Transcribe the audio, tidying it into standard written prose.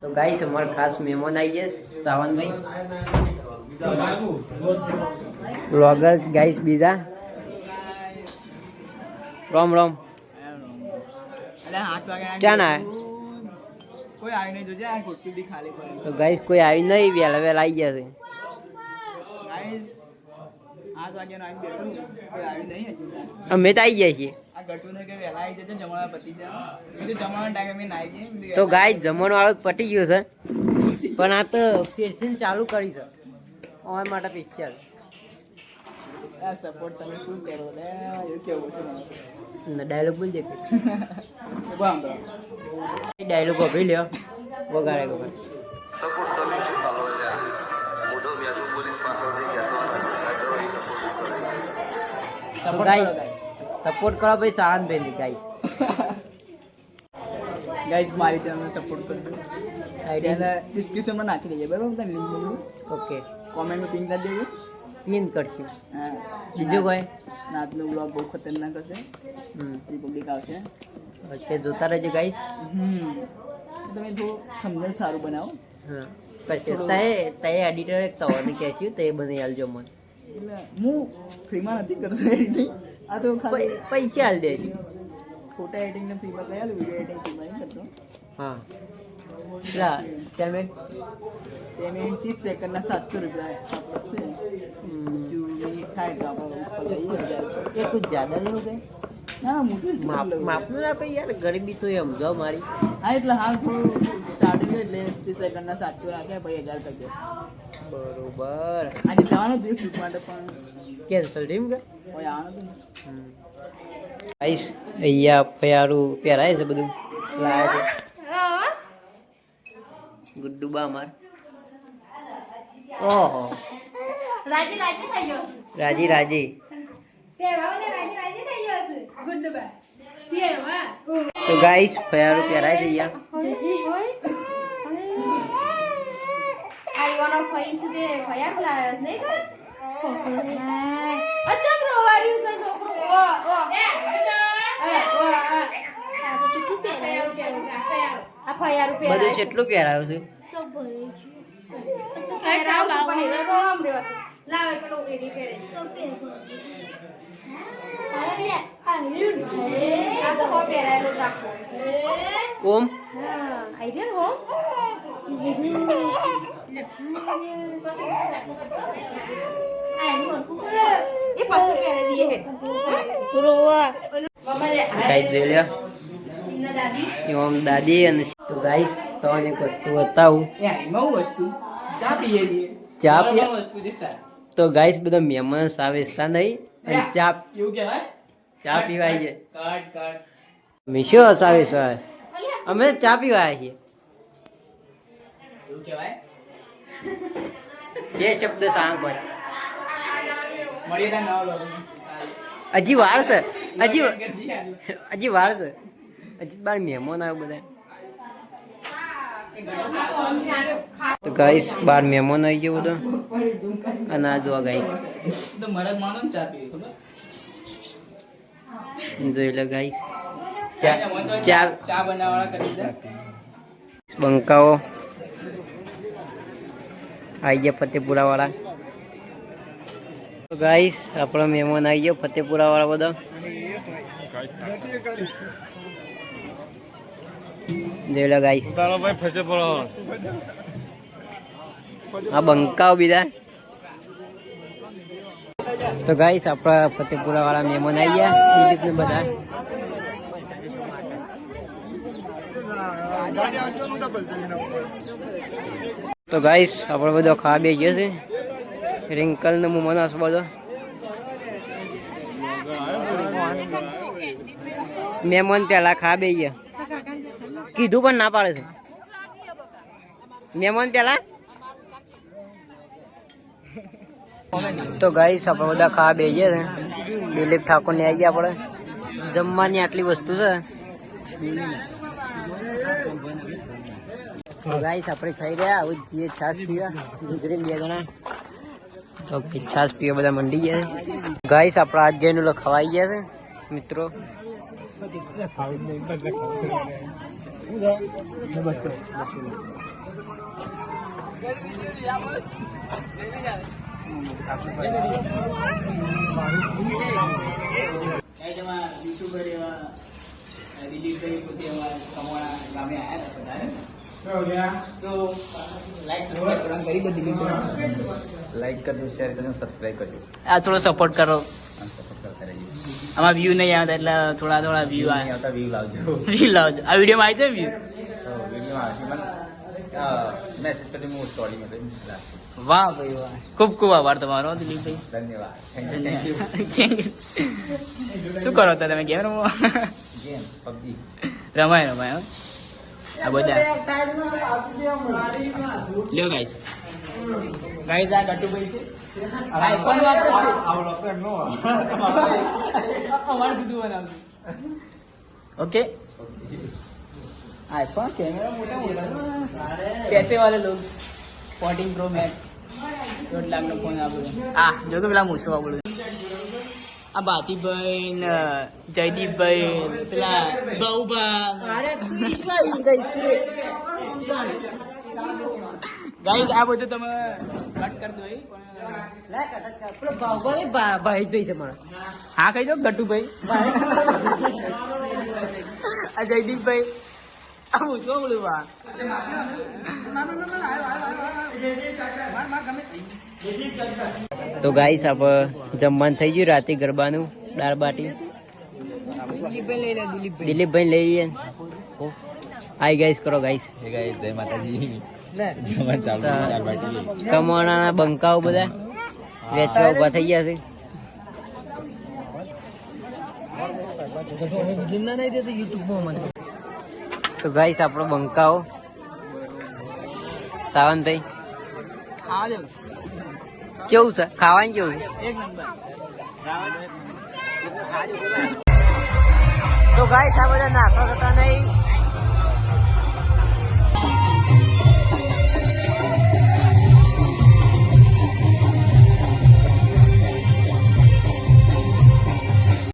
તો ગાઈસ અમાર ખાસ મહેમાન આવી ગયા સાવનભાઈ વ્લોગર ગાઈસ બીજા રામ રામ ક્યાં ના કોઈ આવી નહીં જોજે આ ખુરશી બી ખાલી પડી તો ગાઈસ કોઈ આવી નહીં વેલા વેલા આવી ગયા છે ગાઈસ 8 વાગ્યાનો આવી બેઠું કોઈ આવી નહીં હજુ અમે તો આવી ગયા છીએ આ ગટુને કે વેલા આવી જશે જમવા પતી જાય બીજું જમવાનો ટાઈમ અમે નાઈ ગઈ તો ગાઈસ જમવાનો વાળો પતી ગયો છે પણ આ તો ફેશન ચાલુ કરી છે ઓય માટે પિક્ચર આ સપોર્ટ તમે શું કરો લે એ કેવું છે મને ડાયલોગ બોલ દે કે બાંધો ડાયલોગ બોલી લ્યો વગાડે ગો સપોર્ટ તમે શું કરો લે મોઢો વ્યાજો બોલી પાછળથી કહેતો સપોર્ટ કરો ગાઈસ સપોર્ટ કરો ભાઈ સાન બેલી ગાઈસ ગાઈસ મારી ચેનલ સપોર્ટ કરજો ચેનલ ડિસ્ક્રિપ્શન માં નાખી દેજો બરાબર તમે લિંક બોલો ઓકે કોમેન્ટ માં પિન કરી દેજો પિન કરશું હા બીજો કોઈ નાતનો વ્લોગ બહુ ખતરનાક હશે રિપબ્લિક આવશે ઓકે જોતા રહેજો ગાઈસ તમે થોડું થંબનેલ સારું બનાવો હા પછી તે એડિટર એક તવાને કહેશું તે બની આલજો મને એટલે હું ફ્રીમાં નથી કરતો એડિટિંગ આ તો ખાલી પૈસા આલ દે ફોટો એડિટિંગ ને ફ્રીમાં કઈ આલ વિડિયો એડિટિંગ ફ્રીમાં નહીં કરતો હા લા પેમેન્ટ 30 સેકન્ડના 700 રૂપિયા છે બીજું થાય તો આપણે એ કુછ જ્યાદા નહીં હોય ના માપનું ના કઈ યાર ગરીબી તો એમ જો મારી હા એટલે હાલ થોડું સ્ટાર્ટિંગ એટલે 30 સેકન્ડના 700 રાખે પછી 1000 કરી દેશે બરોબર આજે જવાનું હતું શૂટ માટે પણ કેન્સલ થયું કે કોઈ આવવાનું હતું આઈશ અહીંયા પયારું પહેરાય છે બધું લાયા છે ગુડ્ડુ બા માર ઓહો રાજી રાજી થઈ ગયો રાજી રાજી પહેરવાને રાજી રાજી થઈ ગયો છે ગુડ્ડુ બા પહેરવા તો ગાઈસ પયારું પહેરાય છે અહીંયા જજી હોય આઈવાનો ફઈન દે પયાર લાવ્યો નહીં કર અચ્છા રોવાયું છે છોકરો ઓ ઓ એ બધું કેટલું પહેરાયું છે ઓમ દાદી અને તો ગાઈસ તો એક વસ્તુ બતાવું ચા પીએ તો ગાઈસ બધા મહેમાન સાવેસ્તા નહીં અને ચા એવું કહેવાય ચા પીવાય છે મીશો સાવેસ અમે ચા પીવાય છીએ એવું કહેવાય જે શબ્દ સાંગ પર હજી વાર છે હજી વાર છે હજી બાર મહેમાન આવ્યો બધા તો ગાઈસ બાર મહેમાન આવી ગયો બધો અને આ જોવા ગાઈસ જોઈ લે ગાઈસ ચા બનાવવાળા બંકાઓ આવી ગયા ફતેપુરા વાળા તો ગાઈસ આપણો મહેમાન આવી ગયો ફતેપુરા વાળા બધા જોઈ લો ગાઈસ આ બંકાઓ બીજા તો ગાઈસ આપણા ફતેપુરા વાળા મહેમાન આવી ગયા દિલીપ ને બધા તો ગાઈસ આપણે બધો ખા બે ગયા છે. રિંકલ ને મુમનાસ બધો મહેમાન પેલા ખા બે ગયા. કીધું પણ ના પાડે છે મહેમાન પેલા. તો ગાઈસ આપણે બધા ખા બે ગયા છે. દિલીપ ઠાકોર ને આવી ગયા આપણે. જમવાની આટલી વસ્તુ છે. ગાઈસ આપણે ખાઈ રહ્યા. હવે જઈએ છાશ પીવા. ગુજરી 2 જણા તો છાશ પીવા બધા મંડી ગયા છે. ગાઈસ આપણે આજ જઈને ખવાઈ ગયા છે મિત્રો. યુટ્યુબર એવા દિલીપભાઈ પોતે કમોણા ગામે આવ્યા તો લાઈક સબસ્ક્રાઈબ કરવાનું કરી દો. દિલીપભાઈ લાઈક કરજો, શેર કરજો, સબસ્ક્રાઇબ કરજો. આ થોડો સપોર્ટ કરો. સપોર્ટ કરતા રહેજો. આમાં વ્યૂ નહીં આવતા એટલે થોડા વ્યૂ આવે. આવતા વ્યૂ લાવજો. વ્યૂ લાવજો. આ વિડીયોમાં આવી જાય વ્યૂ. વિડીયો આવશે મને મેસેજ કરી હું સ્ટોરી માં લાગશે. વાહ ભાઈ વાહ. ખૂબ ખૂબ આભાર તમારો દિલીપભાઈ. ધન્યવાદ. Thank you. શું કરો તો તમે ગેમ રમો? ગેમ પબજી રમાય આ બધા લ્યો ગાઈસ. ગાઈસ આ ગટુભાઈ છે. આઈફોન વાપરે છે. અમારે કીધું બનાવજો. ઓકે आईफोन कैमरा मोटा पैसे वाले लोग 14 Pro Max 1.5 लाख નો ફોન આપો. જો તો પેલા મૂસો બોલું. આ બાતીભાઈ ને જયદીપભાઈ પેલા બહુભા. ગાઈસ આ બધું તમે કટ કરી દો. ભાઈ ભાઈ છે મારા. હા કહી દો ગટુભાઈ. આ જયદીપભાઈ આ મૂસો બોલું. વાહ તો ગાઈસ આપણે જમવાનું થઈ ગયું. રાતે ગરબાનું દાળ બાટી દિલીપભાઈ લઈ લઈએ. હાય ગાઈસ કરો ગાઈસ. હે ગાઈસ, જય માતાજી. જમવા ચાલુ છે. દાળ બાટી કમોણાના બંકાઓ બધા વેચવા ઉભા થઈ ગયા છે. તો ગાઈસ આપણો બંકાઓ સાવનભાઈ કેવું છે ખાવાનું? કેવું એક નંબર. તો ગાઈસ આ બધા નાખવા થતા નહીં.